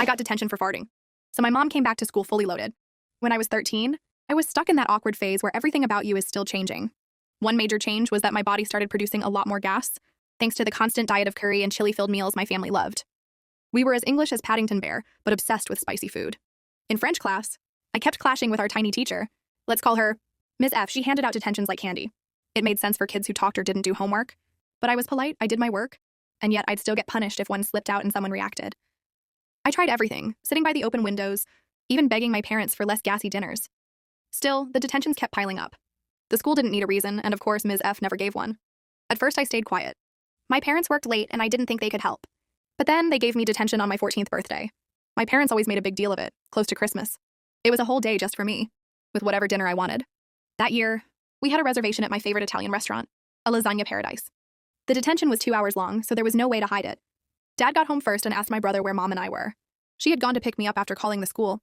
I got detention for farting. So my mom came back to school fully loaded. When I was 13, I was stuck in that awkward phase where everything about you is still changing. One major change was that my body started producing a lot more gas, thanks to the constant diet of curry and chili-filled meals my family loved. We were as English as Paddington Bear, but obsessed with spicy food. In French class, I kept clashing with our tiny teacher. Let's call her Ms. F. She handed out detentions like candy. It made sense for kids who talked or didn't do homework. But I was polite, I did my work, and yet I'd still get punished if one slipped out and someone reacted. I tried everything, sitting by the open windows, even begging my parents for less gassy dinners. Still, the detentions kept piling up. The school didn't need a reason, and of course Ms. F never gave one. At first I stayed quiet. My parents worked late and I didn't think they could help. But then they gave me detention on my 14th birthday. My parents always made a big deal of it, close to Christmas. It was a whole day just for me, with whatever dinner I wanted. That year, we had a reservation at my favorite Italian restaurant, a lasagna paradise. The detention was 2 hours long, so there was no way to hide it. Dad got home first and asked my brother where Mom and I were. She had gone to pick me up after calling the school.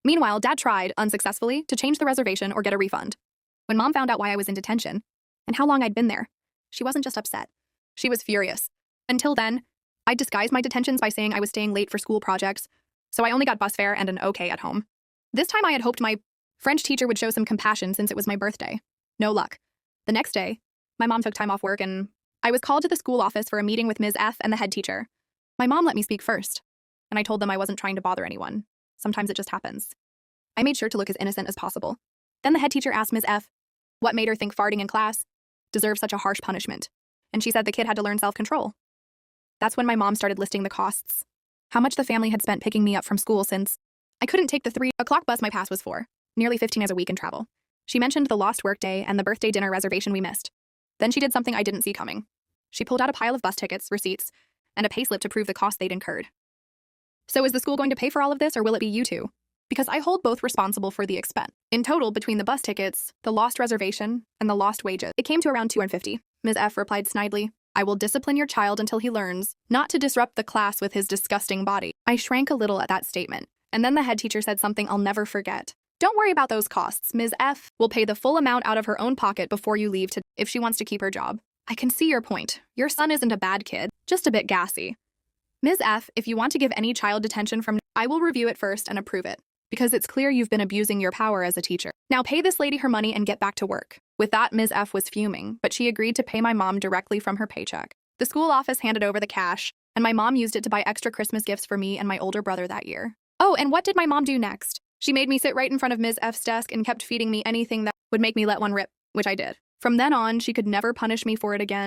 Meanwhile, Dad tried, unsuccessfully, to change the reservation or get a refund. When Mom found out why I was in detention, and how long I'd been there, she wasn't just upset. She was furious. Until then, I'd disguised my detentions by saying I was staying late for school projects, so I only got bus fare and an okay at home. This time I had hoped my French teacher would show some compassion since it was my birthday. No luck. The next day, my mom took time off work and I was called to the school office for a meeting with Ms. F and the head teacher. My mom let me speak first, and I told them I wasn't trying to bother anyone. Sometimes it just happens. I made sure to look as innocent as possible. Then the head teacher asked Ms. F what made her think farting in class deserved such a harsh punishment, and she said the kid had to learn self-control. That's when my mom started listing the costs. How much the family had spent picking me up from school since I couldn't take the 3 o'clock bus my pass was for, nearly 15 as a week in travel. She mentioned the lost workday and the birthday dinner reservation we missed. Then she did something I didn't see coming. She pulled out a pile of bus tickets, receipts, and a payslip to prove the cost they'd incurred. So is the school going to pay for all of this, or will it be you two? Because I hold both responsible for the expense. In total, between the bus tickets, the lost reservation, and the lost wages, it came to around $250. Ms. F replied snidely, I will discipline your child until he learns not to disrupt the class with his disgusting body. I shrank a little at that statement, and then the head teacher said something I'll never forget. Don't worry about those costs. Ms. F will pay the full amount out of her own pocket before you leave if she wants to keep her job. I can see your point. Your son isn't a bad kid, just a bit gassy. Ms. F, if you want to give any child detention from, I will review it first and approve it, because it's clear you've been abusing your power as a teacher. Now pay this lady her money and get back to work. With that, Ms. F was fuming, but she agreed to pay my mom directly from her paycheck. The school office handed over the cash, and my mom used it to buy extra Christmas gifts for me and my older brother that year. Oh, and what did my mom do next? She made me sit right in front of Ms. F's desk and kept feeding me anything that would make me let one rip, which I did. From then on, she could never punish me for it again.